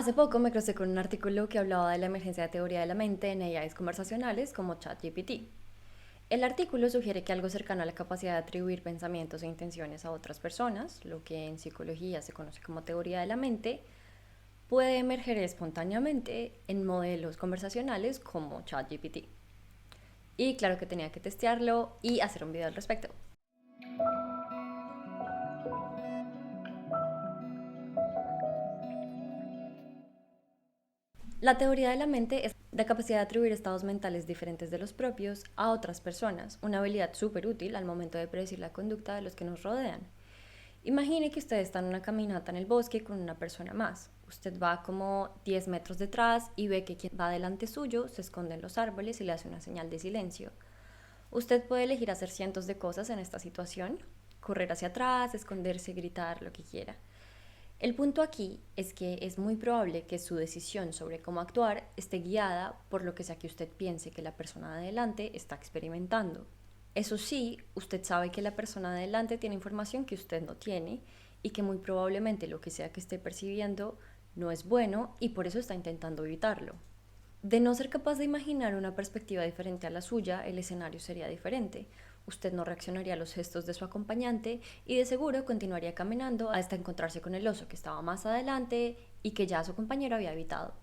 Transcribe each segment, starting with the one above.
Hace poco me crucé con un artículo que hablaba de la emergencia de teoría de la mente en AIs conversacionales como ChatGPT. El artículo sugiere que algo cercano a la capacidad de atribuir pensamientos e intenciones a otras personas, lo que en psicología se conoce como teoría de la mente, puede emerger espontáneamente en modelos conversacionales como ChatGPT. Y claro que tenía que testearlo y hacer un video al respecto. La teoría de la mente es la capacidad de atribuir estados mentales diferentes de los propios a otras personas, una habilidad súper útil al momento de predecir la conducta de los que nos rodean. Imagine que usted está en una caminata en el bosque con una persona más. Usted va como 10 metros detrás y ve que quien va delante suyo se esconde en los árboles y le hace una señal de silencio. Usted puede elegir hacer cientos de cosas en esta situación, correr hacia atrás, esconderse, gritar, lo que quiera. El punto aquí es que es muy probable que su decisión sobre cómo actuar esté guiada por lo que sea que usted piense que la persona de adelante está experimentando. Eso sí, usted sabe que la persona de adelante tiene información que usted no tiene y que muy probablemente lo que sea que esté percibiendo no es bueno y por eso está intentando evitarlo. De no ser capaz de imaginar una perspectiva diferente a la suya, el escenario sería diferente. Usted no reaccionaría a los gestos de su acompañante y de seguro continuaría caminando hasta encontrarse con el oso que estaba más adelante y que ya su compañero había evitado.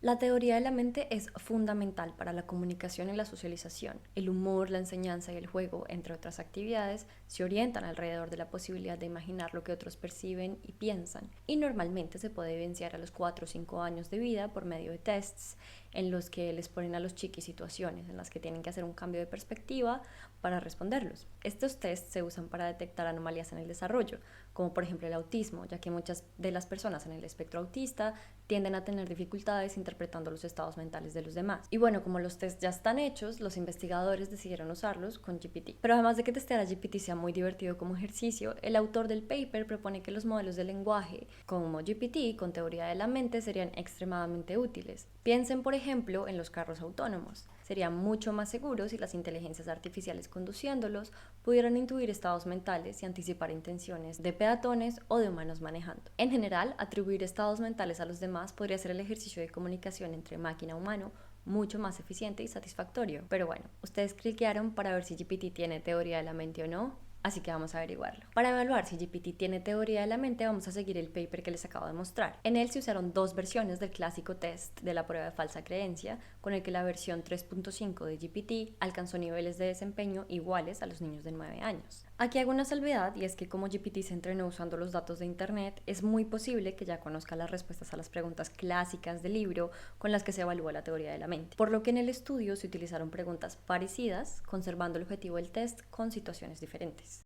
La teoría de la mente es fundamental para la comunicación y la socialización. El humor, la enseñanza y el juego, entre otras actividades, se orientan alrededor de la posibilidad de imaginar lo que otros perciben y piensan. Y normalmente se puede evidenciar a los 4 o 5 años de vida por medio de tests en los que les ponen a los chiquis situaciones en las que tienen que hacer un cambio de perspectiva para responderlos. Estos tests se usan para detectar anomalías en el desarrollo, como por ejemplo el autismo, ya que muchas de las personas en el espectro autista tienden a tener dificultades interpretando los estados mentales de los demás. Y bueno, como los tests ya están hechos, los investigadores decidieron usarlos con GPT. Pero además de que testear a GPT sea muy divertido como ejercicio, el autor del paper propone que los modelos de lenguaje como GPT con teoría de la mente serían extremadamente útiles. Piensen, por ejemplo, en los carros autónomos. Sería mucho más seguro si las inteligencias artificiales conduciéndolos pudieran intuir estados mentales y anticipar intenciones de peatones o de humanos manejando. En general, atribuir estados mentales a los demás podría ser el ejercicio de comunicación entre máquina y humano mucho más eficiente y satisfactorio. Pero bueno, ustedes cliquearon para ver si GPT tiene teoría de la mente o no, así que vamos a averiguarlo. Para evaluar si GPT tiene teoría de la mente, vamos a seguir el paper que les acabo de mostrar. En él se usaron dos versiones del clásico test de la prueba de falsa creencia, con el que la versión 3.5 de GPT alcanzó niveles de desempeño iguales a los niños de 9 años. Aquí hago una salvedad, y es que como GPT se entrenó usando los datos de Internet, es muy posible que ya conozca las respuestas a las preguntas clásicas del libro con las que se evalúa la teoría de la mente. Por lo que en el estudio se utilizaron preguntas parecidas, conservando el objetivo del test con situaciones diferentes.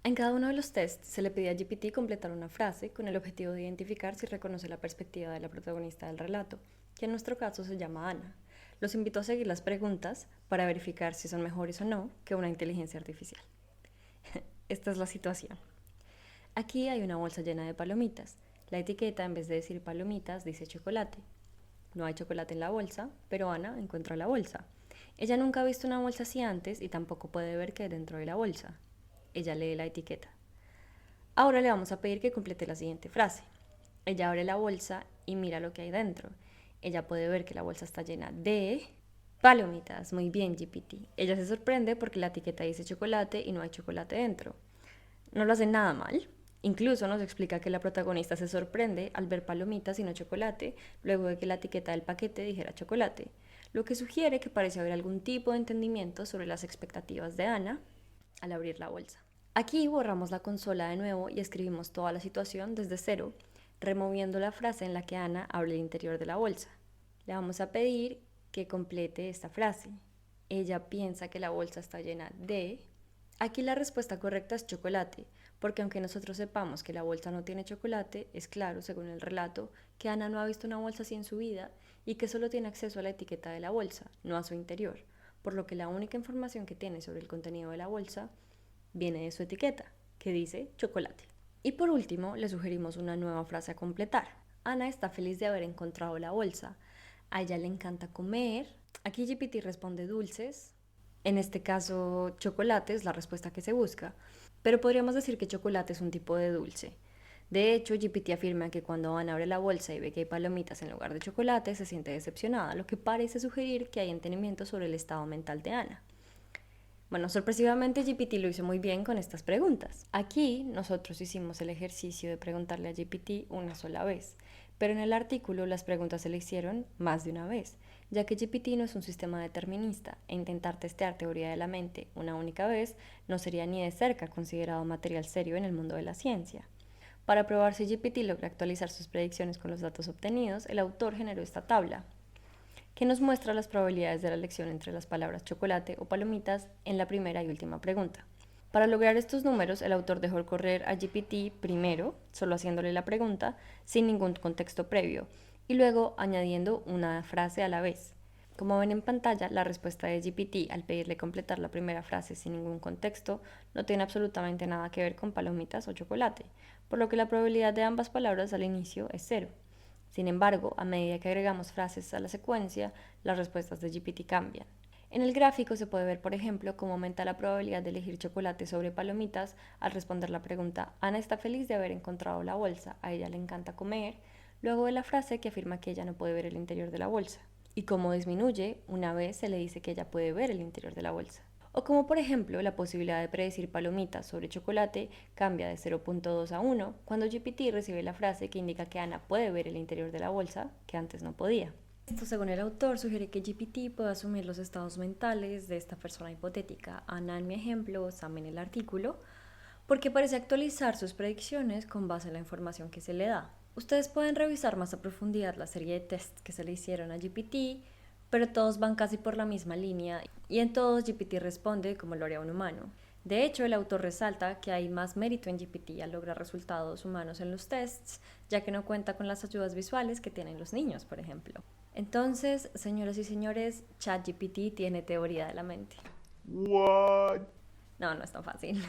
En cada uno de los tests se le pedía a GPT completar una frase con el objetivo de identificar si reconoce la perspectiva de la protagonista del relato, que en nuestro caso se llama Ana. Los invito a seguir las preguntas para verificar si son mejores o no que una inteligencia artificial. Esta es la situación. Aquí hay una bolsa llena de palomitas. La etiqueta, en vez de decir palomitas, dice chocolate. No hay chocolate en la bolsa, pero Ana encuentra la bolsa. Ella nunca ha visto una bolsa así antes y tampoco puede ver qué hay dentro de la bolsa. Ella lee la etiqueta. Ahora le vamos a pedir que complete la siguiente frase. Ella abre la bolsa y mira lo que hay dentro. Ella puede ver que la bolsa está llena de palomitas. Muy bien, GPT. Ella se sorprende porque la etiqueta dice chocolate y no hay chocolate dentro. No lo hace nada mal. Incluso nos explica que la protagonista se sorprende al ver palomitas y no chocolate, luego de que la etiqueta del paquete dijera chocolate, lo que sugiere que parece haber algún tipo de entendimiento sobre las expectativas de Ana al abrir la bolsa. Aquí borramos la consola de nuevo y escribimos toda la situación desde cero, removiendo la frase en la que Ana habla el interior de la bolsa. Le vamos a pedir que complete esta frase. Ella piensa que la bolsa está llena de... Aquí la respuesta correcta es chocolate, porque aunque nosotros sepamos que la bolsa no tiene chocolate, es claro, según el relato, que Ana no ha visto una bolsa así en su vida y que solo tiene acceso a la etiqueta de la bolsa, no a su interior, por lo que la única información que tiene sobre el contenido de la bolsa viene de su etiqueta, que dice chocolate. Y por último, le sugerimos una nueva frase a completar. Ana está feliz de haber encontrado la bolsa. A ella le encanta comer. Aquí GPT responde dulces. En este caso, chocolate es la respuesta que se busca. Pero podríamos decir que chocolate es un tipo de dulce. De hecho, GPT afirma que cuando Ana abre la bolsa y ve que hay palomitas en lugar de chocolate, se siente decepcionada, lo que parece sugerir que hay entendimiento sobre el estado mental de Ana. Bueno, sorpresivamente GPT lo hizo muy bien con estas preguntas. Aquí nosotros hicimos el ejercicio de preguntarle a GPT una sola vez, pero en el artículo las preguntas se le hicieron más de una vez, ya que GPT no es un sistema determinista e intentar testear teoría de la mente una única vez no sería ni de cerca considerado material serio en el mundo de la ciencia. Para probar si GPT logra actualizar sus predicciones con los datos obtenidos, el autor generó esta tabla, que nos muestra las probabilidades de la elección entre las palabras chocolate o palomitas en la primera y última pregunta. Para lograr estos números, el autor dejó correr a GPT primero, solo haciéndole la pregunta, sin ningún contexto previo, y luego añadiendo una frase a la vez. Como ven en pantalla, la respuesta de GPT al pedirle completar la primera frase sin ningún contexto no tiene absolutamente nada que ver con palomitas o chocolate, por lo que la probabilidad de ambas palabras al inicio es cero. Sin embargo, a medida que agregamos frases a la secuencia, las respuestas de GPT cambian. En el gráfico se puede ver, por ejemplo, cómo aumenta la probabilidad de elegir chocolate sobre palomitas al responder la pregunta Ana está feliz de haber encontrado la bolsa, a ella le encanta comer, luego de la frase que afirma que ella no puede ver el interior de la bolsa, y cómo disminuye una vez se le dice que ella puede ver el interior de la bolsa. O como por ejemplo la posibilidad de predecir palomitas sobre chocolate cambia de 0.2 a 1 cuando GPT recibe la frase que indica que Ana puede ver el interior de la bolsa, que antes no podía. Esto, según el autor, sugiere que GPT puede asumir los estados mentales de esta persona hipotética, Ana en mi ejemplo, Sam en el artículo, porque parece actualizar sus predicciones con base en la información que se le da. Ustedes pueden revisar más a profundidad la serie de tests que se le hicieron a GPT, pero todos van casi por la misma línea y en todos GPT responde como lo haría un humano. De hecho, el autor resalta que hay más mérito en GPT al lograr resultados humanos en los tests, ya que no cuenta con las ayudas visuales que tienen los niños, por ejemplo. Entonces, señoras y señores, ChatGPT tiene teoría de la mente. What? No, no es tan fácil.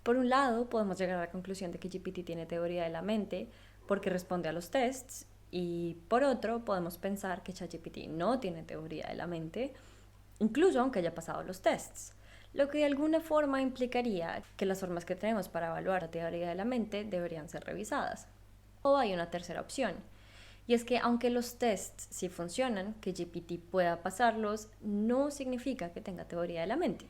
Por un lado, podemos llegar a la conclusión de que GPT tiene teoría de la mente porque responde a los tests, y por otro, podemos pensar que ChatGPT no tiene teoría de la mente, incluso aunque haya pasado los tests, lo que de alguna forma implicaría que las formas que tenemos para evaluar la teoría de la mente deberían ser revisadas. O hay una tercera opción, y es que aunque los tests sí funcionan, que GPT pueda pasarlos, no significa que tenga teoría de la mente.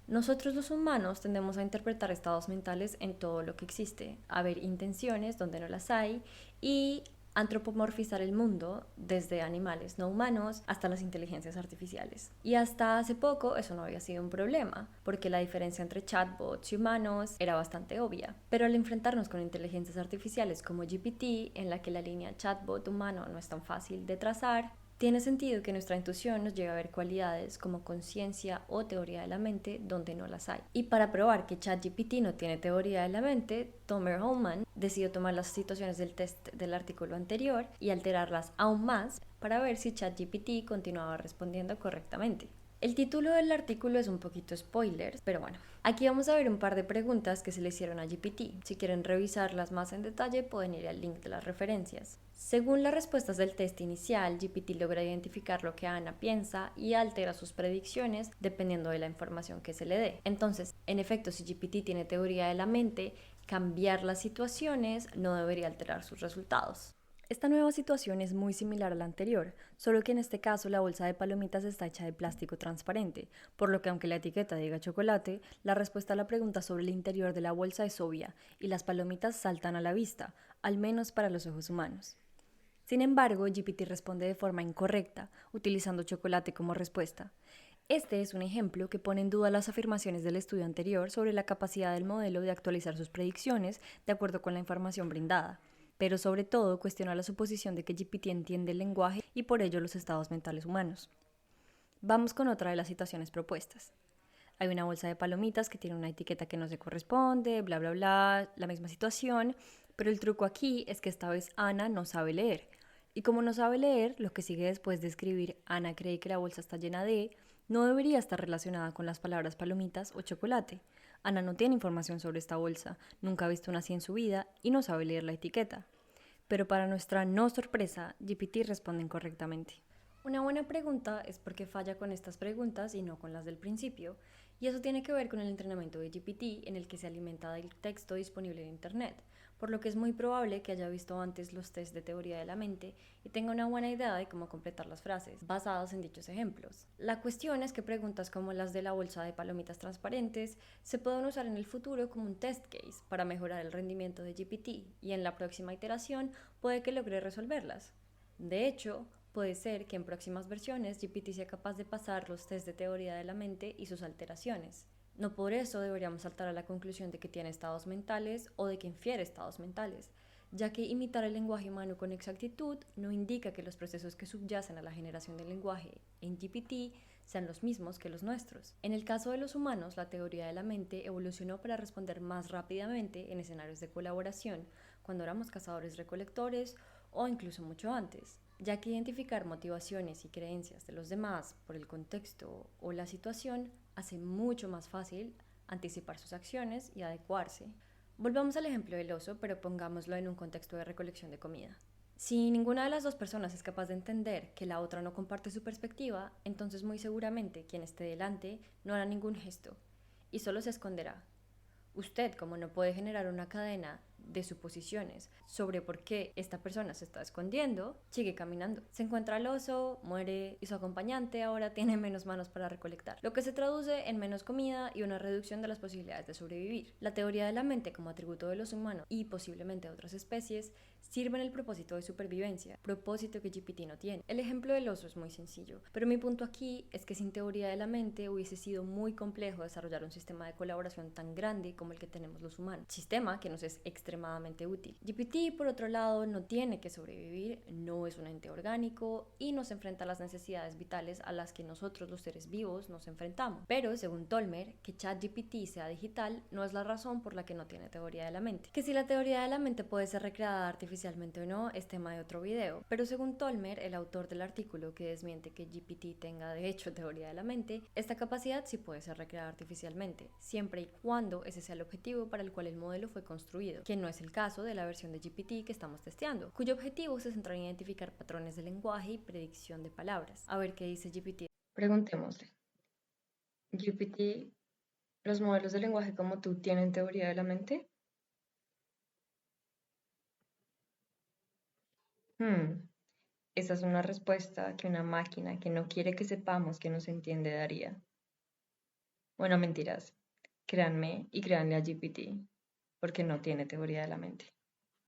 Nosotros los humanos tendemos a interpretar estados mentales en todo lo que existe, a ver intenciones donde no las hay y antropomorfizar el mundo desde animales no humanos hasta las inteligencias artificiales. Y hasta hace poco eso no había sido un problema, porque la diferencia entre chatbots y humanos era bastante obvia. Pero al enfrentarnos con inteligencias artificiales como GPT, en la que la línea chatbot humano no es tan fácil de trazar, tiene sentido que nuestra intuición nos lleve a ver cualidades como conciencia o teoría de la mente donde no las hay. Y para probar que ChatGPT no tiene teoría de la mente, Tomer Holman decidió tomar las situaciones del test del artículo anterior y alterarlas aún más para ver si ChatGPT continuaba respondiendo correctamente. El título del artículo es un poquito spoiler, pero bueno. Aquí vamos a ver un par de preguntas que se le hicieron a GPT. Si quieren revisarlas más en detalle, pueden ir al link de las referencias. Según las respuestas del test inicial, GPT logra identificar lo que Ana piensa y altera sus predicciones dependiendo de la información que se le dé. Entonces, en efecto, si GPT tiene teoría de la mente, cambiar las situaciones no debería alterar sus resultados. Esta nueva situación es muy similar a la anterior, solo que en este caso la bolsa de palomitas está hecha de plástico transparente, por lo que aunque la etiqueta diga chocolate, la respuesta a la pregunta sobre el interior de la bolsa es obvia y las palomitas saltan a la vista, al menos para los ojos humanos. Sin embargo, GPT responde de forma incorrecta, utilizando chocolate como respuesta. Este es un ejemplo que pone en duda las afirmaciones del estudio anterior sobre la capacidad del modelo de actualizar sus predicciones de acuerdo con la información brindada, pero sobre todo cuestiona la suposición de que GPT entiende el lenguaje y por ello los estados mentales humanos. Vamos con otra de las situaciones propuestas. Hay una bolsa de palomitas que tiene una etiqueta que no se corresponde, bla bla bla, la misma situación, pero el truco aquí es que esta vez Ana no sabe leer. Y como no sabe leer, lo que sigue después de escribir Ana cree que la bolsa está llena de, no debería estar relacionada con las palabras palomitas o chocolate. Ana no tiene información sobre esta bolsa, nunca ha visto una así en su vida y no sabe leer la etiqueta. Pero para nuestra no sorpresa, GPT responde incorrectamente. Una buena pregunta es por qué falla con estas preguntas y no con las del principio, y eso tiene que ver con el entrenamiento de GPT en el que se alimenta del texto disponible en Internet, por lo que es muy probable que haya visto antes los test de teoría de la mente y tenga una buena idea de cómo completar las frases, basadas en dichos ejemplos. La cuestión es que preguntas como las de la bolsa de palomitas transparentes se pueden usar en el futuro como un test case para mejorar el rendimiento de GPT y en la próxima iteración puede que logre resolverlas. De hecho, puede ser que en próximas versiones GPT sea capaz de pasar los test de teoría de la mente y sus alteraciones. No por eso deberíamos saltar a la conclusión de que tiene estados mentales o de que infiere estados mentales, ya que imitar el lenguaje humano con exactitud no indica que los procesos que subyacen a la generación del lenguaje en GPT sean los mismos que los nuestros. En el caso de los humanos, la teoría de la mente evolucionó para responder más rápidamente en escenarios de colaboración, cuando éramos cazadores-recolectores o incluso mucho antes, ya que identificar motivaciones y creencias de los demás por el contexto o la situación hace mucho más fácil anticipar sus acciones y adecuarse. Volvamos al ejemplo del oso, pero pongámoslo en un contexto de recolección de comida. Si ninguna de las dos personas es capaz de entender que la otra no comparte su perspectiva, entonces muy seguramente quien esté delante no hará ningún gesto y solo se esconderá. Usted, como no puede generar una cadena de suposiciones sobre por qué esta persona se está escondiendo, sigue caminando. Se encuentra al oso, muere y su acompañante ahora tiene menos manos para recolectar, lo que se traduce en menos comida y una reducción de las posibilidades de sobrevivir. La teoría de la mente como atributo de los humanos y posiblemente de otras especies sirve en el propósito de supervivencia, propósito que GPT no tiene. El ejemplo del oso es muy sencillo, pero mi punto aquí es que sin teoría de la mente hubiese sido muy complejo desarrollar un sistema de colaboración tan grande como el que tenemos los humanos, sistema que nos es extremadamente útil. GPT, por otro lado, no tiene que sobrevivir, no es un ente orgánico y no se enfrenta a las necesidades vitales a las que nosotros los seres vivos nos enfrentamos. Pero, según Tolmer, que ChatGPT sea digital no es la razón por la que no tiene teoría de la mente. Que si la teoría de la mente puede ser recreada artificialmente o no es tema de otro video, pero según Tolmer, el autor del artículo que desmiente que GPT tenga de hecho teoría de la mente, esta capacidad sí puede ser recreada artificialmente, siempre y cuando ese sea el objetivo para el cual el modelo fue construido, que no es el caso de la versión de GPT que estamos testeando, cuyo objetivo se centra en identificar patrones de lenguaje y predicción de palabras. A ver qué dice GPT. Preguntémosle, GPT, ¿los modelos de lenguaje como tú tienen teoría de la mente? Esa es una respuesta que una máquina que no quiere que sepamos que nos entiende daría. Bueno, mentiras. Créanme y créanle a GPT, porque no tiene teoría de la mente.